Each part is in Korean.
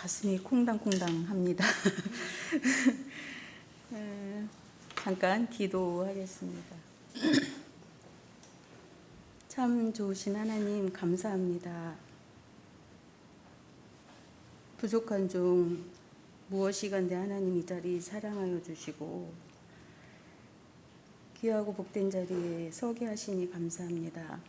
가슴이 콩당콩당합니다. 잠깐 기도하겠습니다. 참 좋으신 하나님 감사합니다. 부족한 종 무엇이간데 하나님 이 자리 사랑하여 주시고 귀하고 복된 자리에 서게 하시니 감사합니다.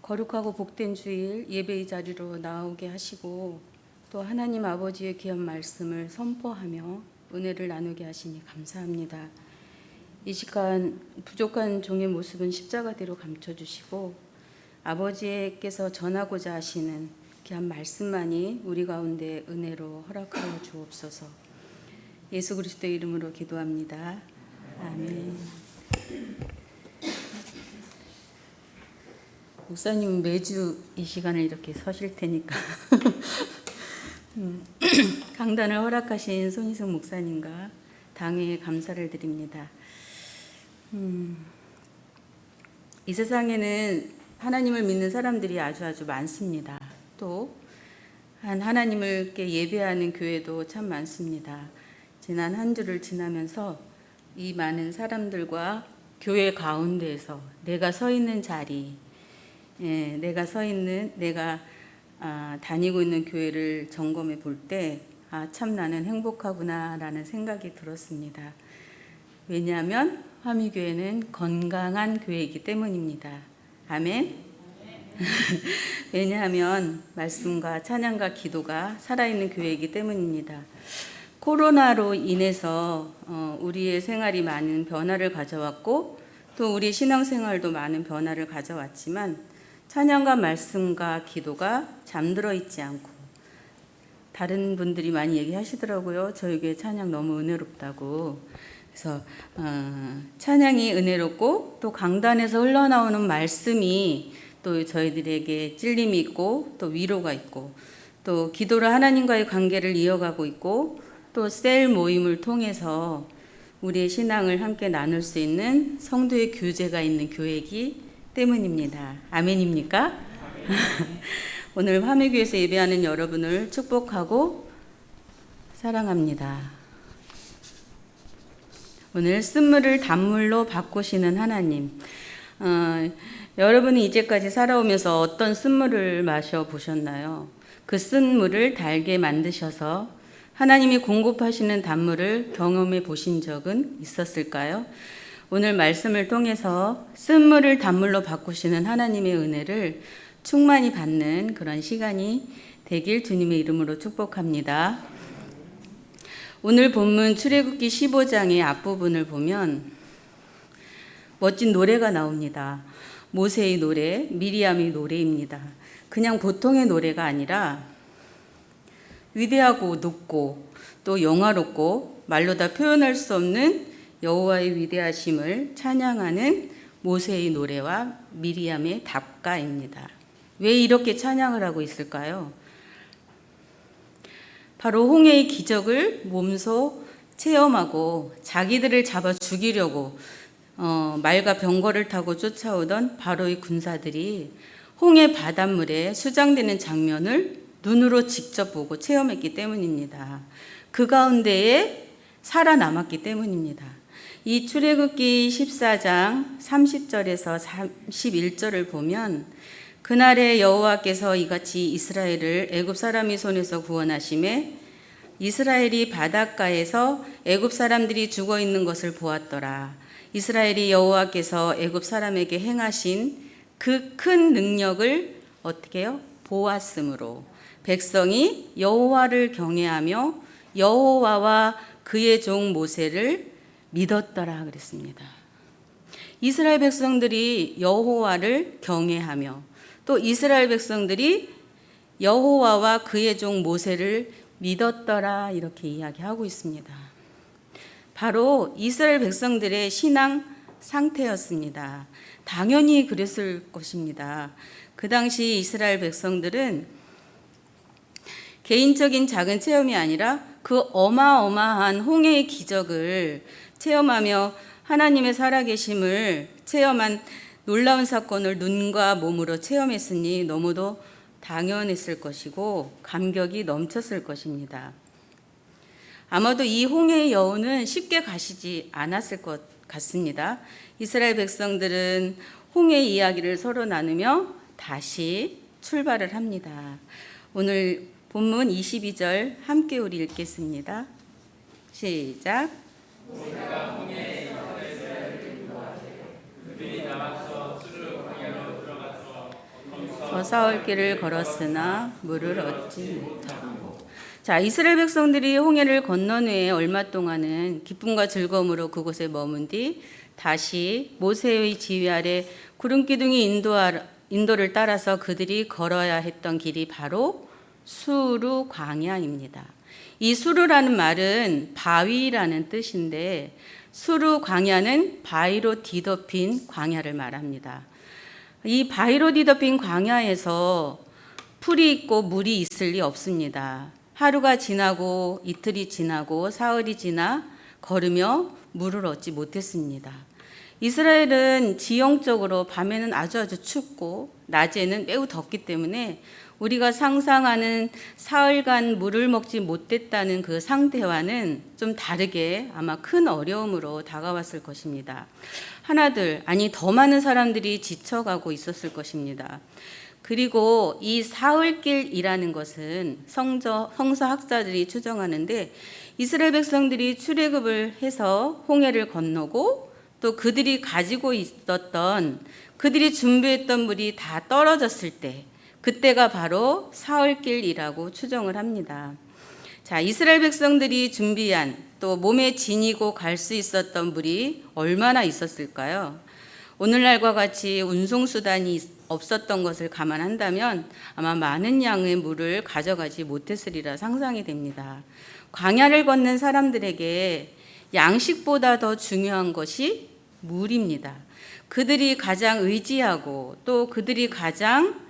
거룩하고 복된 주일 예배의 자리로 나오게 하시고 또 하나님 아버지의 귀한 말씀을 선포하며 은혜를 나누게 하시니 감사합니다. 이 시간 부족한 종의 모습은 십자가대로 감춰주시고 아버지께서 전하고자 하시는 귀한 말씀만이 우리 가운데 은혜로 허락하여 주옵소서. 예수 그리스도의 이름으로 기도합니다. 아멘. 목사님은 매주 이 시간을 이렇게 서실 테니까 강단을 허락하신 손희승 목사님과 당회에 감사를 드립니다. 이 세상에는 하나님을 믿는 사람들이 아주 많습니다. 또 하나님을 예배하는 교회도 참 많습니다. 지난 한 주를 지나면서 이 많은 사람들과 교회 가운데에서 내가 서 있는 자리, 내가 다니고 있는 교회를 점검해 볼 때 참 나는 행복하구나라는 생각이 들었습니다. 왜냐하면 화미교회는 건강한 교회이기 때문입니다. 아멘. 왜냐하면 말씀과 찬양과 기도가 살아있는 교회이기 때문입니다. 코로나로 인해서 우리의 생활이 많은 변화를 가져왔고 또 우리 신앙생활도 많은 변화를 가져왔지만 찬양과 말씀과 기도가 잠들어 있지 않고 다른 분들이 많이 얘기하시더라고요. 저희 교회 찬양 너무 은혜롭다고. 그래서 찬양이 은혜롭고 또 강단에서 흘러나오는 말씀이 또 저희들에게 찔림이 있고 또 위로가 있고 또 기도로 하나님과의 관계를 이어가고 있고 또 셀 모임을 통해서 우리의 신앙을 함께 나눌 수 있는 성도의 교제가 있는 교회이기 때문입니다. 아멘입니까? 아멘. 오늘 화미교회에서 예배하는 여러분을 축복하고 사랑합니다. 오늘 쓴물을 단물로 바꾸시는 하나님. 여러분이 이제까지 살아오면서 어떤 쓴물을 마셔보셨나요? 그 쓴물을 달게 만드셔서 하나님이 공급하시는 단물을 경험해 보신 적은 있었을까요? 오늘 말씀을 통해서 쓴물을 단물로 바꾸시는 하나님의 은혜를 충만히 받는 그런 시간이 되길 주님의 이름으로 축복합니다. 오늘 본문 출애굽기 15장의 앞부분을 보면 멋진 노래가 나옵니다. 모세의 노래, 미리암의 노래입니다. 그냥 보통의 노래가 아니라 위대하고 높고 또 영화롭고 말로 다 표현할 수 없는 여호와의 위대하심을 찬양하는 모세의 노래와 미리암의 답가입니다. 왜 이렇게 찬양을 하고 있을까요? 바로 홍해의 기적을 몸소 체험하고 자기들을 잡아 죽이려고 말과 병거를 타고 쫓아오던 바로의 군사들이 홍해 바닷물에 수장되는 장면을 눈으로 직접 보고 체험했기 때문입니다. 그 가운데에 살아남았기 때문입니다. 이 출애굽기 14장 30절에서 31절을 보면 그날에 여호와께서 이같이 이스라엘을 애굽 사람의 손에서 구원하심에 이스라엘이 바닷가에서 애굽 사람들이 죽어 있는 것을 보았더라. 이스라엘이 여호와께서 애굽 사람에게 행하신 그 큰 능력을 어떻게 해요? 보았으므로 백성이 여호와를 경외하며 여호와와 그의 종 모세를 믿었더라 그랬습니다. 이스라엘 백성들이 여호와를 경외하며 또 이스라엘 백성들이 여호와와 그의 종 모세를 믿었더라 이렇게 이야기하고 있습니다. 바로 이스라엘 백성들의 신앙 상태였습니다. 당연히 그랬을 것입니다. 그 당시 이스라엘 백성들은 개인적인 작은 체험이 아니라 그 어마어마한 홍해의 기적을 체험하며 하나님의 살아계심을 체험한 놀라운 사건을 눈과 몸으로 체험했으니 너무도 당연했을 것이고 감격이 넘쳤을 것입니다. 아마도 이 홍해의 여운은 쉽게 가시지 않았을 것 같습니다. 이스라엘 백성들은 홍해 이야기를 서로 나누며 다시 출발을 합니다. 오늘 본문 22절 함께 우리 읽겠습니다. 시작. 저사올 길을 걸었으나 물을 얻지 못하고. 자, 이스라엘 백성들이 홍해를 건넌 후에 얼마 동안은 기쁨과 즐거움으로 그곳에 머문 뒤 다시 모세의 지휘 아래 구름 기둥이 인도를 따라서 그들이 걸어야 했던 길이 바로 수르 광야입니다. 이 수르라는 말은 바위라는 뜻인데 수르 광야는 바위로 뒤덮인 광야를 말합니다. 이 바위로 뒤덮인 광야에서 풀이 있고 물이 있을 리 없습니다. 하루가 지나고 이틀이 지나고 사흘이 지나 걸으며 물을 얻지 못했습니다. 이스라엘은 지형적으로 밤에는 아주 춥고 낮에는 매우 덥기 때문에 우리가 상상하는 사흘간 물을 먹지 못했다는 그 상태와는 좀 다르게 아마 큰 어려움으로 다가왔을 것입니다. 하나둘 아니 더 많은 사람들이 지쳐가고 있었을 것입니다. 그리고 이 사흘길이라는 것은 성서학자들이 추정하는데 이스라엘 백성들이 출애굽을 해서 홍해를 건너고 또 그들이 가지고 있었던 그들이 준비했던 물이 다 떨어졌을 때 그때가 바로 사흘길이라고 추정을 합니다. 자, 이스라엘 백성들이 준비한 또 몸에 지니고 갈 수 있었던 물이 얼마나 있었을까요? 오늘날과 같이 운송수단이 없었던 것을 감안한다면 아마 많은 양의 물을 가져가지 못했으리라 상상이 됩니다. 광야를 걷는 사람들에게 양식보다 더 중요한 것이 물입니다. 그들이 가장 의지하고 또 그들이 가장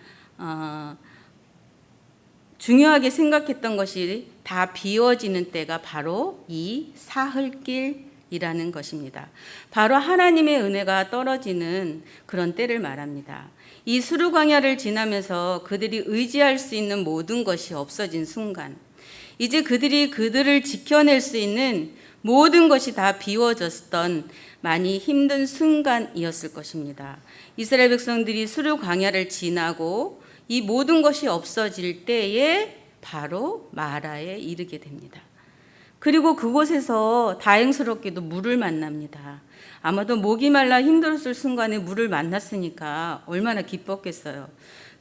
중요하게 생각했던 것이 다 비워지는 때가 바로 이 사흘길이라는 것입니다. 바로 하나님의 은혜가 떨어지는 그런 때를 말합니다. 이 수르 광야를 지나면서 그들이 의지할 수 있는 모든 것이 없어진 순간, 이제 그들을 지켜낼 수 있는 모든 것이 다 비워졌던 많이 힘든 순간이었을 것입니다. 이스라엘 백성들이 수르 광야를 지나고 이 모든 것이 없어질 때에 바로 마라에 이르게 됩니다. 그리고 그곳에서 다행스럽게도 물을 만납니다. 아마도 목이 말라 힘들었을 순간에 물을 만났으니까 얼마나 기뻤겠어요.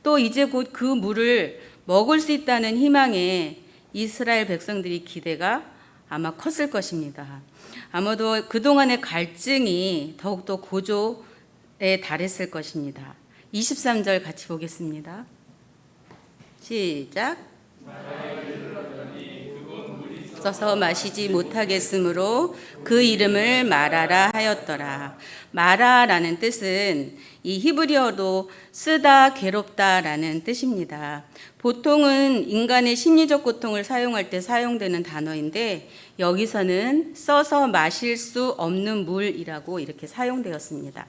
또 이제 곧 그 물을 먹을 수 있다는 희망에 이스라엘 백성들이 기대가 아마 컸을 것입니다. 아마도 그동안의 갈증이 더욱더 고조에 달했을 것입니다. 23절 같이 보겠습니다. 시작. 써서 마시지 못하겠으므로 그 이름을 마라라 하였더라. 마라라는 뜻은 이 히브리어로 쓰다 괴롭다라는 뜻입니다. 보통은 인간의 심리적 고통을 사용할 때 사용되는 단어인데 여기서는 써서 마실 수 없는 물이라고 이렇게 사용되었습니다.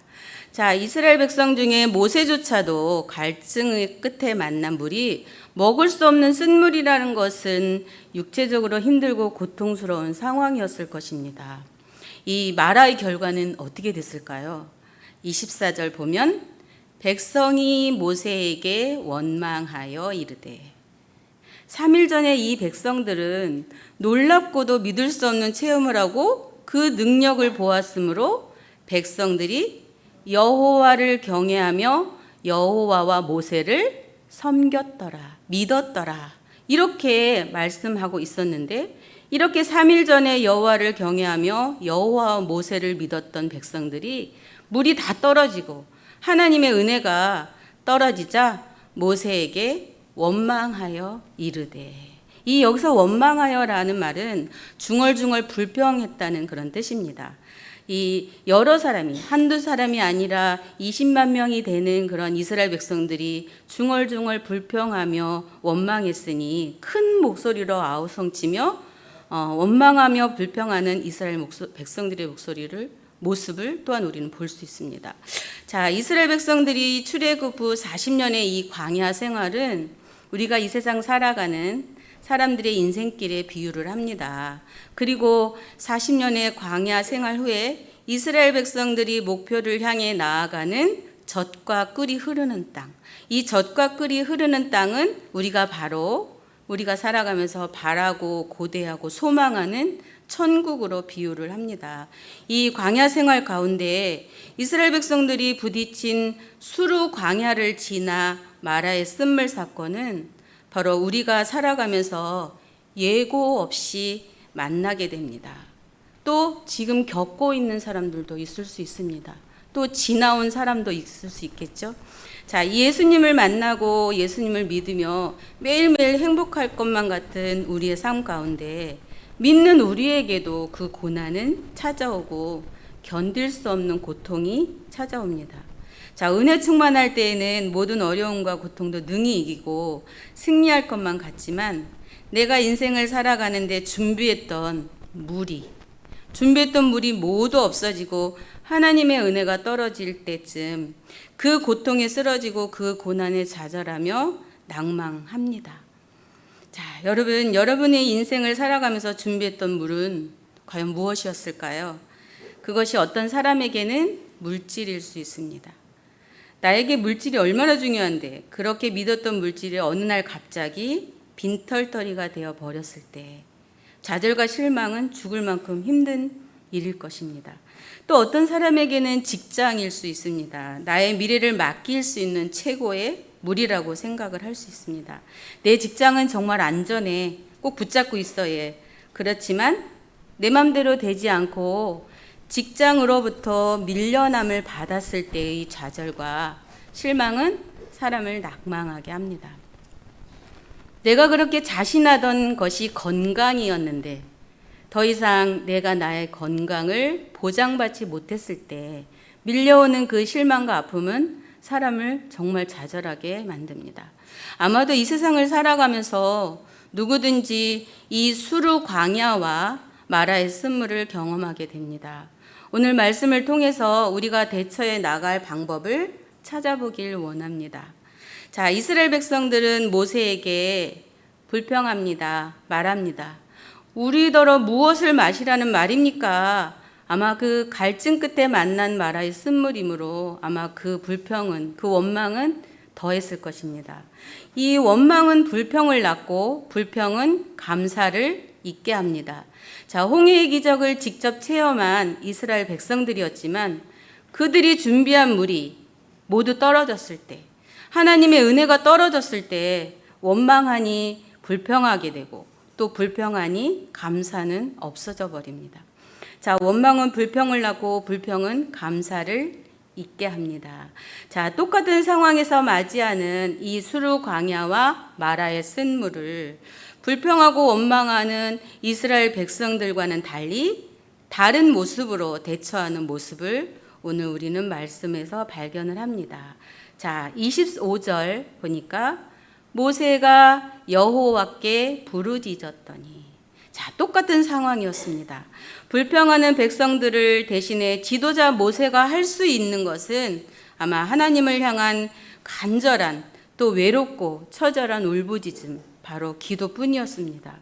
자, 이스라엘 백성 중에 모세조차도 갈증의 끝에 만난 물이 먹을 수 없는 쓴물이라는 것은 육체적으로 힘들고 고통스러운 상황이었을 것입니다. 이 마라의 결과는 어떻게 됐을까요? 24절 보면 백성이 모세에게 원망하여 이르되 3일 전에 이 백성들은 놀랍고도 믿을 수 없는 체험을 하고 그 능력을 보았으므로 백성들이 여호와를 경외하며 여호와와 모세를 섬겼더라, 믿었더라 이렇게 말씀하고 있었는데 이렇게 3일 전에 여호와를 경외하며 여호와와 모세를 믿었던 백성들이 물이 다 떨어지고 하나님의 은혜가 떨어지자 모세에게 원망하여 이르되, 이 여기서 원망하여라는 말은 중얼중얼 불평했다는 그런 뜻입니다. 이 여러 사람이 한두 사람이 아니라 20만 명이 되는 그런 이스라엘 백성들이 중얼중얼 불평하며 원망했으니 큰 목소리로 아우성치며 원망하며 불평하는 이스라엘 백성들의 모습을 또한 우리는 볼 수 있습니다. 자, 이스라엘 백성들이 출애굽 후 40년의 이 광야 생활은 우리가 이 세상 살아가는 사람들의 인생길에 비유를 합니다. 그리고 40년의 광야 생활 후에 이스라엘 백성들이 목표를 향해 나아가는 젖과 꿀이 흐르는 땅. 이 젖과 꿀이 흐르는 땅은 우리가 살아가면서 바라고 고대하고 소망하는 천국으로 비유를 합니다. 이 광야 생활 가운데 이스라엘 백성들이 부딪힌 수르 광야를 지나 마라의 쓴물 사건은 바로 우리가 살아가면서 예고 없이 만나게 됩니다. 또 지금 겪고 있는 사람들도 있을 수 있습니다. 또 지나온 사람도 있을 수 있겠죠. 자, 예수님을 만나고 예수님을 믿으며 매일매일 행복할 것만 같은 우리의 삶 가운데 믿는 우리에게도 그 고난은 찾아오고 견딜 수 없는 고통이 찾아옵니다. 자, 은혜 충만할 때에는 모든 어려움과 고통도 능히 이기고 승리할 것만 같지만 내가 인생을 살아가는데 준비했던 물이 모두 없어지고 하나님의 은혜가 떨어질 때쯤 그 고통에 쓰러지고 그 고난에 좌절하며 낭망합니다. 자, 여러분의 인생을 살아가면서 준비했던 물은 과연 무엇이었을까요? 그것이 어떤 사람에게는 물질일 수 있습니다. 나에게 물질이 얼마나 중요한데 그렇게 믿었던 물질이 어느 날 갑자기 빈털터리가 되어 버렸을 때 좌절과 실망은 죽을 만큼 힘든 일일 것입니다. 또 어떤 사람에게는 직장일 수 있습니다. 나의 미래를 맡길 수 있는 최고의 물이라고 생각을 할 수 있습니다. 내 직장은 정말 안전해. 꼭 붙잡고 있어. 그렇지만 내 맘대로 되지 않고 직장으로부터 밀려남을 받았을 때의 좌절과 실망은 사람을 낙망하게 합니다. 내가 그렇게 자신하던 것이 건강이었는데 더 이상 내가 나의 건강을 보장받지 못했을 때 밀려오는 그 실망과 아픔은 사람을 정말 좌절하게 만듭니다. 아마도 이 세상을 살아가면서 누구든지 이 수르 광야와 마라의 쓴물을 경험하게 됩니다. 오늘 말씀을 통해서 우리가 대처해 나갈 방법을 찾아보길 원합니다. 자, 이스라엘 백성들은 모세에게 불평합니다. 말합니다. 우리더러 무엇을 마시라는 말입니까? 아마 그 갈증 끝에 만난 마라의 쓴물이므로 아마 그 불평은, 그 원망은 더했을 것입니다. 이 원망은 불평을 낳고 불평은 감사를 잊게 합니다. 자, 홍해의 기적을 직접 체험한 이스라엘 백성들이었지만 그들이 준비한 물이 모두 떨어졌을 때, 하나님의 은혜가 떨어졌을 때 원망하니 불평하게 되고 또 불평하니 감사는 없어져 버립니다. 자, 원망은 불평을 낳고 불평은 감사를 잊게 합니다. 자, 똑같은 상황에서 맞이하는 이 수르 광야와 마라의 쓴물을 불평하고 원망하는 이스라엘 백성들과는 달리 다른 모습으로 대처하는 모습을 오늘 우리는 말씀에서 발견을 합니다. 자, 25절 보니까 모세가 여호와께 부르짖었더니, 자, 똑같은 상황이었습니다. 불평하는 백성들을 대신해 지도자 모세가 할 수 있는 것은 아마 하나님을 향한 간절한 또 외롭고 처절한 울부짖음, 바로 기도뿐이었습니다.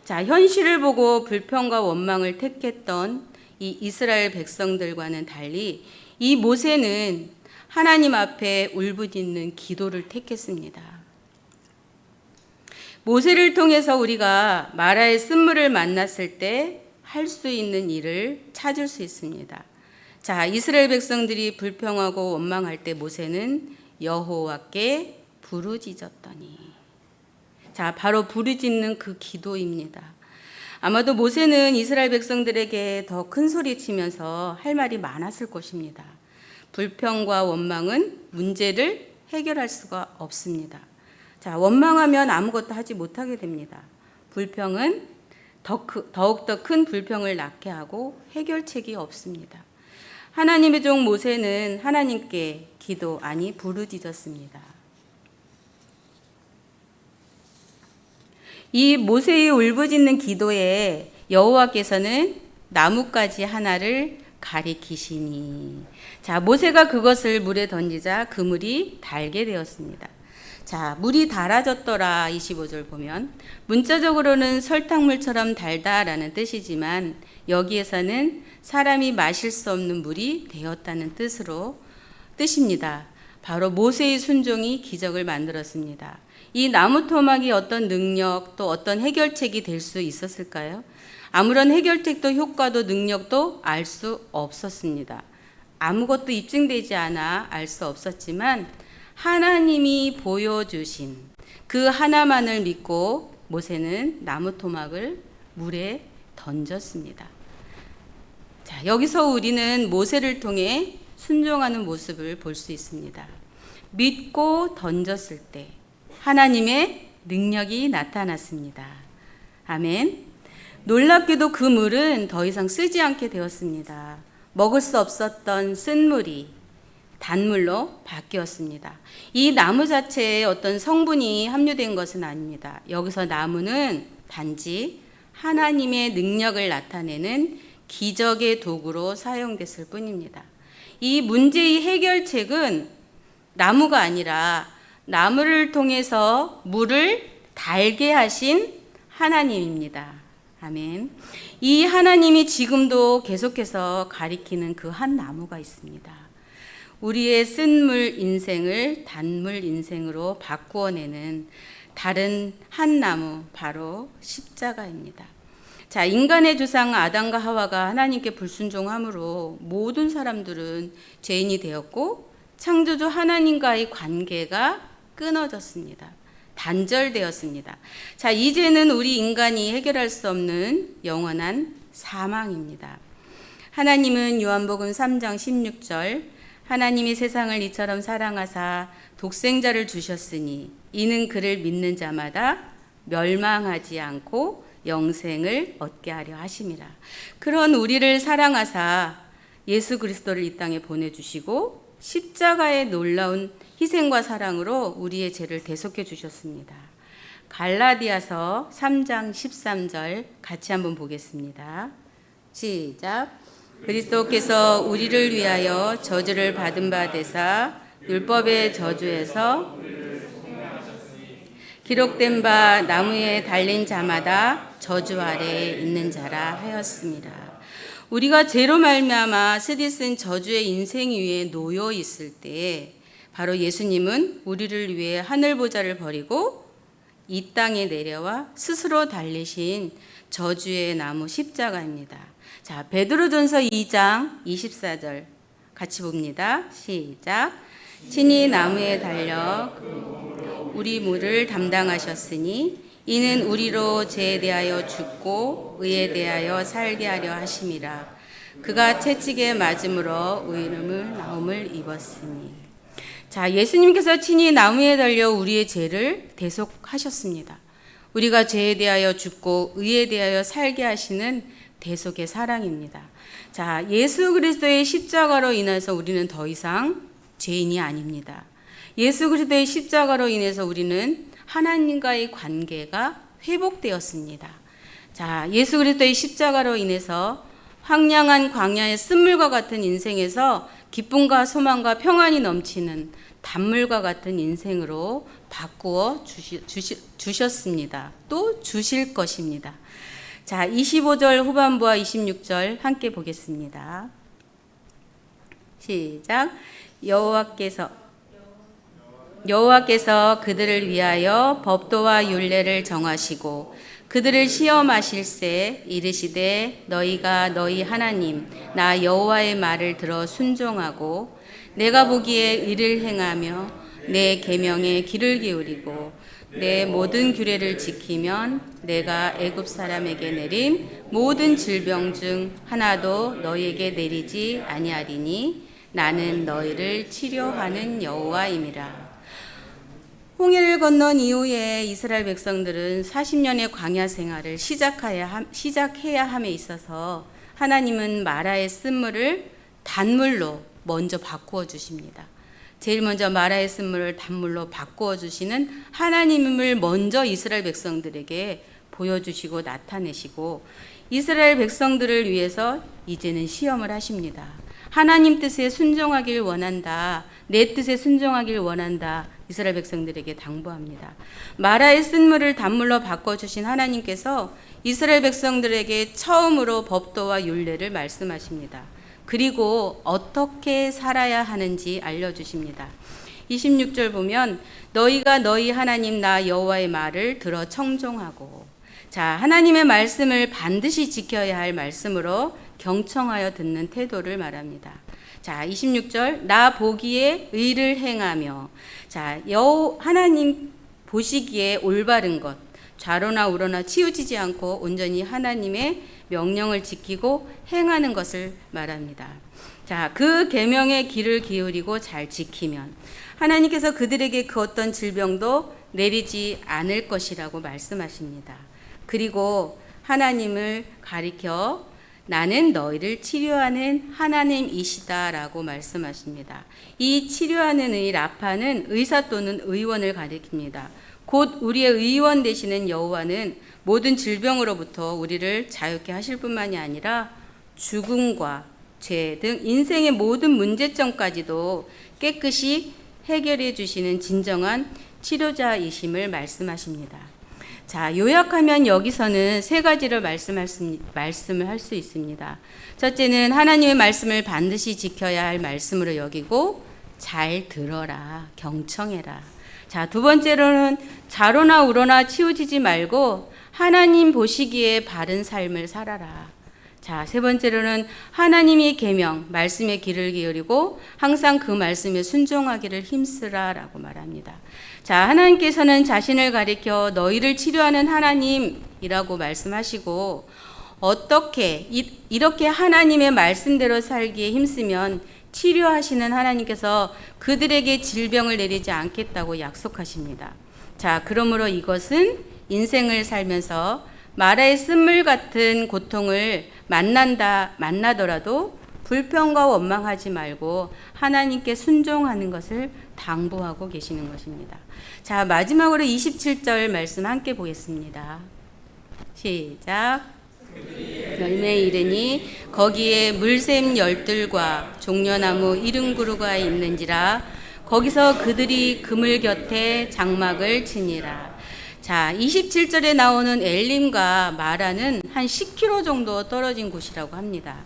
자, 현실을 보고 불평과 원망을 택했던 이 이스라엘 백성들과는 달리 이 모세는 하나님 앞에 울부짖는 기도를 택했습니다. 모세를 통해서 우리가 마라의 쓴물을 만났을 때 할 수 있는 일을 찾을 수 있습니다. 자, 이스라엘 백성들이 불평하고 원망할 때 모세는 여호와께 부르짖었더니, 자, 바로 부르짖는 그 기도입니다. 아마도 모세는 이스라엘 백성들에게 더 큰 소리 치면서 할 말이 많았을 것입니다. 불평과 원망은 문제를 해결할 수가 없습니다. 자, 원망하면 아무것도 하지 못하게 됩니다. 불평은 더욱더 큰 불평을 낳게 하고 해결책이 없습니다. 하나님의 종 모세는 하나님께 부르짖었습니다. 이 모세의 울부짖는 기도에 여호와께서는 나뭇가지 하나를 가리키시니, 자, 모세가 그것을 물에 던지자 그 물이 달게 되었습니다. 자, 물이 달아졌더라 25절 보면 문자적으로는 설탕물처럼 달다라는 뜻이지만 여기에서는 사람이 마실 수 없는 물이 되었다는 뜻입니다. 바로 모세의 순종이 기적을 만들었습니다. 이 나무 토막이 어떤 능력 또 어떤 해결책이 될 수 있었을까요? 아무런 해결책도 효과도 능력도 알 수 없었습니다. 아무것도 입증되지 않아 알 수 없었지만 하나님이 보여주신 그 하나만을 믿고 모세는 나무 토막을 물에 던졌습니다. 자, 여기서 우리는 모세를 통해 순종하는 모습을 볼 수 있습니다. 믿고 던졌을 때 하나님의 능력이 나타났습니다. 아멘. 놀랍게도 그 물은 더 이상 쓰지 않게 되었습니다. 먹을 수 없었던 쓴 물이 단물로 바뀌었습니다. 이 나무 자체에 어떤 성분이 함유된 것은 아닙니다. 여기서 나무는 단지 하나님의 능력을 나타내는 기적의 도구로 사용됐을 뿐입니다. 이 문제의 해결책은 나무가 아니라 나무를 통해서 물을 달게 하신 하나님입니다. 아멘. 이 하나님이 지금도 계속해서 가리키는 그 한 나무가 있습니다. 우리의 쓴물 인생을 단물 인생으로 바꾸어내는 다른 한 나무, 바로 십자가입니다. 자, 인간의 조상 아담과 하와가 하나님께 불순종함으로 모든 사람들은 죄인이 되었고 창조주 하나님과의 관계가 끊어졌습니다. 단절되었습니다. 자, 이제는 우리 인간이 해결할 수 없는 영원한 사망입니다. 하나님은 요한복음 3장 16절 하나님이 세상을 이처럼 사랑하사 독생자를 주셨으니 이는 그를 믿는 자마다 멸망하지 않고 영생을 얻게 하려 하심이라. 그런 우리를 사랑하사 예수 그리스도를 이 땅에 보내주시고 십자가의 놀라운 희생과 사랑으로 우리의 죄를 대속해 주셨습니다. 갈라디아서 3장 13절 같이 한번 보겠습니다. 시작. 그리스도께서 우리를 위하여 저주를 받은 바 되사 율법의 저주에서 기록된 바 나무에 달린 자마다 저주 아래에 있는 자라 하였습니다. 우리가 죄로 말미암아 쓰디쓴 저주의 인생 위에 놓여 있을 때 바로 예수님은 우리를 위해 하늘 보좌를 버리고 이 땅에 내려와 스스로 달리신 저주의 나무 십자가입니다. 자, 베드로전서 2장 24절 같이 봅니다. 시작. 친히 나무에 달려 우리 물을 담당하셨으니 이는 우리로 죄에 대하여 죽고 의에 대하여 살게 하려 하심이라. 그가 채찍에 맞음으로 의로움을 나음을 입었으니. 자, 예수님께서 친히 나무에 달려 우리의 죄를 대속하셨습니다. 우리가 죄에 대하여 죽고 의에 대하여 살게 하시는 대속의 사랑입니다. 자, 예수 그리스도의 십자가로 인해서 우리는 더 이상 죄인이 아닙니다. 예수 그리스도의 십자가로 인해서 우리는 하나님과의 관계가 회복되었습니다. 자, 예수 그리스도의 십자가로 인해서 황량한 광야의 쓴물과 같은 인생에서 기쁨과 소망과 평안이 넘치는 단물과 같은 인생으로 바꾸어 주셨습니다. 또 주실 것입니다. 자, 25절 후반부와 26절 함께 보겠습니다. 시작. 여호와께서 그들을 위하여 법도와 율례를 정하시고 그들을 시험하실세 이르시되 너희가 너희 하나님 나 여호와의 말을 들어 순종하고 내가 보기에 의를 행하며 내 계명에 귀를 기울이고 내 모든 규례를 지키면 내가 애굽 사람에게 내린 모든 질병 중 하나도 너희에게 내리지 아니하리니 나는 너희를 치료하는 여호와임이라. 홍해를 건넌 이후에 이스라엘 백성들은 40년의 광야 생활을 시작해야 함에 있어서 하나님은 마라의 쓴물을 단물로 먼저 바꾸어 주십니다. 제일 먼저 마라의 쓴물을 단물로 바꾸어 주시는 하나님을 먼저 이스라엘 백성들에게 보여주시고 나타내시고 이스라엘 백성들을 위해서 이제는 시험을 하십니다. 하나님 뜻에 순종하길 원한다. 내 뜻에 순종하길 원한다. 이스라엘 백성들에게 당부합니다. 마라의 쓴물을 단물로 바꿔주신 하나님께서 이스라엘 백성들에게 처음으로 법도와 율례를 말씀하십니다. 그리고 어떻게 살아야 하는지 알려주십니다. 26절 보면 너희가 너희 하나님 나 여호와의 말을 들어 청종하고, 자, 하나님의 말씀을 반드시 지켜야 할 말씀으로 경청하여 듣는 태도를 말합니다. 자, 26절 나 보기에 의를 행하며, 자, 하나님 보시기에 올바른 것, 좌로나 우로나 치우치지 않고 온전히 하나님의 명령을 지키고 행하는 것을 말합니다. 자, 그 계명의 귀를 기울이고 잘 지키면 하나님께서 그들에게 그 어떤 질병도 내리지 않을 것이라고 말씀하십니다. 그리고 하나님을 가리켜 나는 너희를 치료하는 하나님이시다라고 말씀하십니다. 이 치료하는 의 라파는 의사 또는 의원을 가리킵니다. 곧 우리의 의원 되시는 여호와는 모든 질병으로부터 우리를 자유케 하실 뿐만이 아니라 죽음과 죄 등 인생의 모든 문제점까지도 깨끗이 해결해 주시는 진정한 치료자이심을 말씀하십니다. 자, 요약하면 여기서는 세 가지를 말씀을 할 수 있습니다. 첫째는 하나님의 말씀을 반드시 지켜야 할 말씀으로 여기고 잘 들어라, 경청해라. 자, 두 번째로는 좌로나 우로나 치우치지 말고 하나님 보시기에 바른 삶을 살아라. 자, 세 번째로는 하나님의 계명, 말씀에 귀를 기울이고 항상 그 말씀에 순종하기를 힘쓰라라고 말합니다. 자, 하나님께서는 자신을 가리켜 너희를 치료하는 하나님이라고 말씀하시고, 어떻게 이렇게 하나님의 말씀대로 살기에 힘쓰면 치료하시는 하나님께서 그들에게 질병을 내리지 않겠다고 약속하십니다. 자, 그러므로 이것은 인생을 살면서 마라의 쓴물 같은 고통을 만나더라도 불평과 원망하지 말고 하나님께 순종하는 것을 당부하고 계시는 것입니다. 자, 마지막으로 27절 말씀 함께 보겠습니다. 시작. 열매에 이르니 거기에 물샘 열들과 종려나무 이른구루가 있는지라 거기서 그들이 그물 곁에 장막을 치니라. 자, 27절에 나오는 엘림과 마라는 한 10km 정도 떨어진 곳이라고 합니다.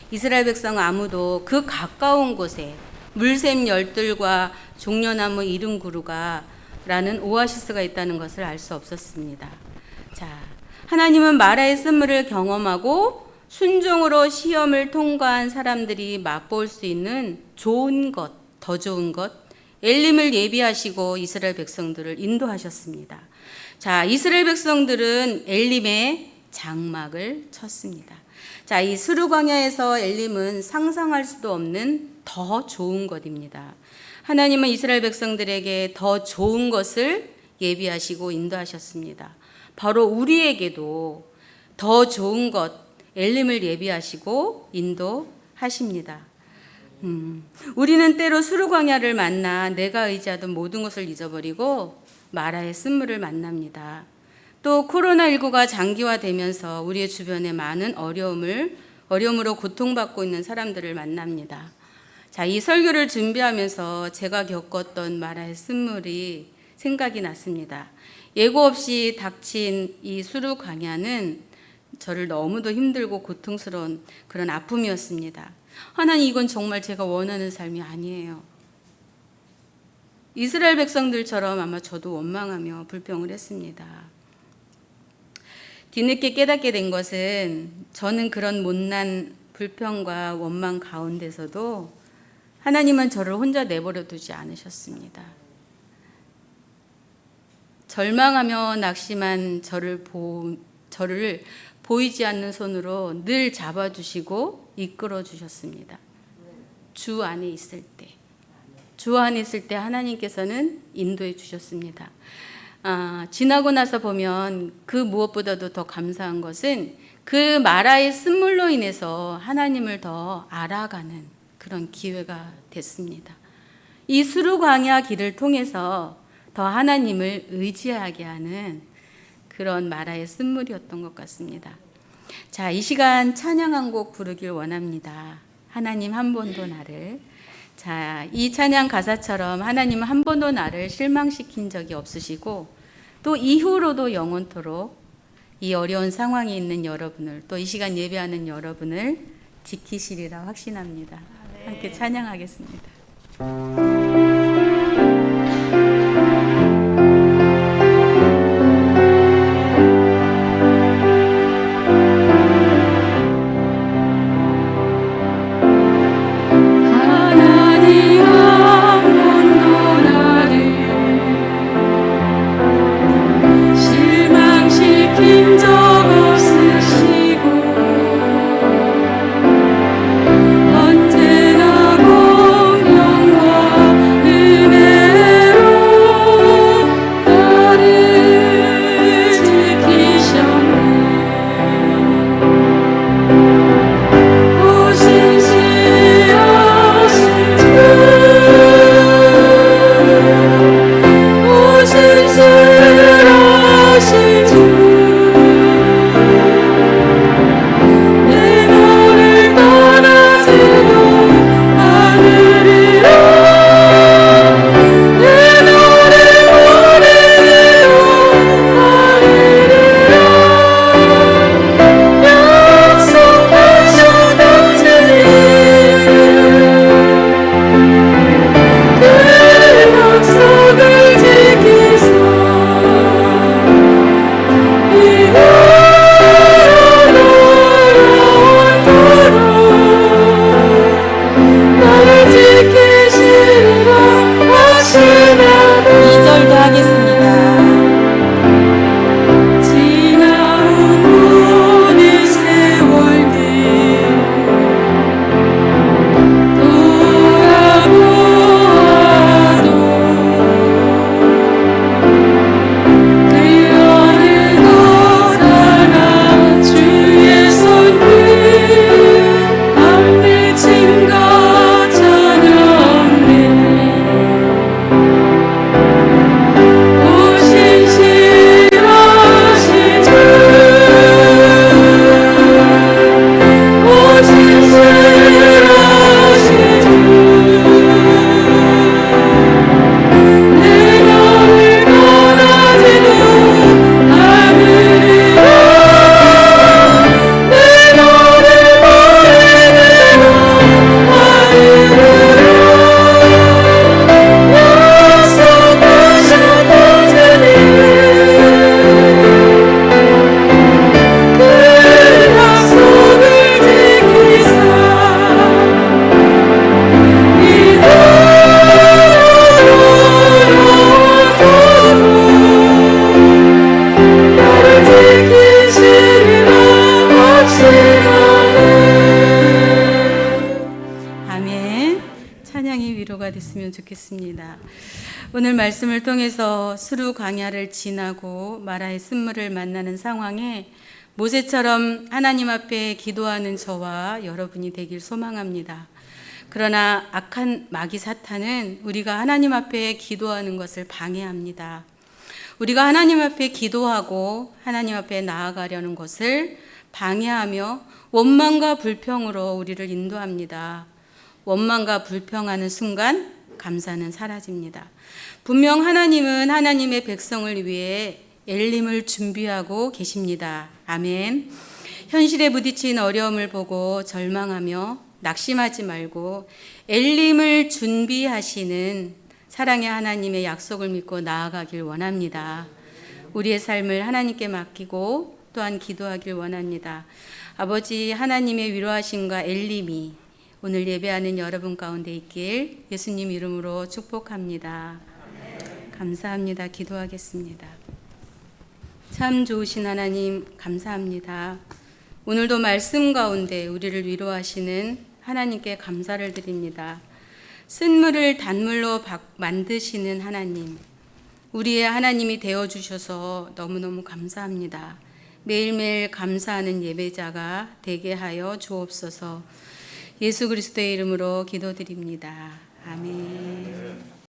이스라엘 백성 아무도 그 가까운 곳에 물샘 열들과 종려나무 이른구루가 라는 오아시스가 있다는 것을 알 수 없었습니다. 자, 하나님은 마라의 쓴물을 경험하고 순종으로 시험을 통과한 사람들이 맛볼 수 있는 좋은 것, 더 좋은 것, 엘림을 예비하시고 이스라엘 백성들을 인도하셨습니다. 자, 이스라엘 백성들은 엘림에 장막을 쳤습니다. 자, 이 수르 광야에서 엘림은 상상할 수도 없는 더 좋은 것입니다. 하나님은 이스라엘 백성들에게 더 좋은 것을 예비하시고 인도하셨습니다. 바로 우리에게도 더 좋은 것, 엘림을 예비하시고 인도하십니다. 우리는 때로 수르 광야를 만나 내가 의지하던 모든 것을 잊어버리고 마라의 쓴물을 만납니다. 또 코로나19가 장기화되면서 우리의 주변에 많은 어려움으로 고통받고 있는 사람들을 만납니다. 자, 이 설교를 준비하면서 제가 겪었던 마라의 쓴물이 생각이 났습니다. 예고 없이 닥친 이 수르 광야는 저를 너무도 힘들고 고통스러운 그런 아픔이었습니다. 하나님, 이건 정말 제가 원하는 삶이 아니에요. 이스라엘 백성들처럼 아마 저도 원망하며 불평을 했습니다. 뒤늦게 깨닫게 된 것은 저는 그런 못난 불평과 원망 가운데서도 하나님은 저를 혼자 내버려 두지 않으셨습니다. 절망하며 낙심한 저를 보이지 않는 손으로 늘 잡아주시고 이끌어 주셨습니다. 주 안에 있을 때 하나님께서는 인도해 주셨습니다. 지나고 나서 보면 그 무엇보다도 더 감사한 것은 그 마라의 쓴물로 인해서 하나님을 더 알아가는 그런 기회가 됐습니다. 이 수르 광야 길을 통해서 더 하나님을 의지하게 하는 그런 마라의 쓴물이었던 것 같습니다. 자, 이 시간 찬양 한 곡 부르길 원합니다. 하나님 한 번도 나를. 자, 이 찬양 가사처럼 하나님은 한 번도 나를 실망시킨 적이 없으시고 또 이후로도 영원토록 이 어려운 상황에 있는 여러분을, 또 이 시간 예배하는 여러분을 지키시리라 확신합니다. 함께 찬양하겠습니다. 됐으면 좋겠습니다. 오늘 말씀을 통해서 수르 광야를 지나고 마라의 쓴물을 만나는 상황에 모세처럼 하나님 앞에 기도하는 저와 여러분이 되길 소망합니다. 그러나 악한 마귀 사탄은 우리가 하나님 앞에 기도하는 것을 방해합니다. 우리가 하나님 앞에 기도하고 하나님 앞에 나아가려는 것을 방해하며 원망과 불평으로 우리를 인도합니다. 원망과 불평하는 순간 감사는 사라집니다. 분명 하나님은 하나님의 백성을 위해 엘림을 준비하고 계십니다. 아멘. 현실에 부딪힌 어려움을 보고 절망하며 낙심하지 말고 엘림을 준비하시는 사랑의 하나님의 약속을 믿고 나아가길 원합니다. 우리의 삶을 하나님께 맡기고 또한 기도하길 원합니다. 아버지 하나님의 위로하심과 엘림이 오늘 예배하는 여러분 가운데 있길 예수님 이름으로 축복합니다. 감사합니다. 기도하겠습니다. 참 좋으신 하나님 감사합니다. 오늘도 말씀 가운데 우리를 위로하시는 하나님께 감사를 드립니다. 쓴물을 단물로 만드시는 하나님, 우리의 하나님이 되어주셔서 너무너무 감사합니다. 매일매일 감사하는 예배자가 되게 하여 주옵소서. 예수 그리스도의 이름으로 기도드립니다. 아멘.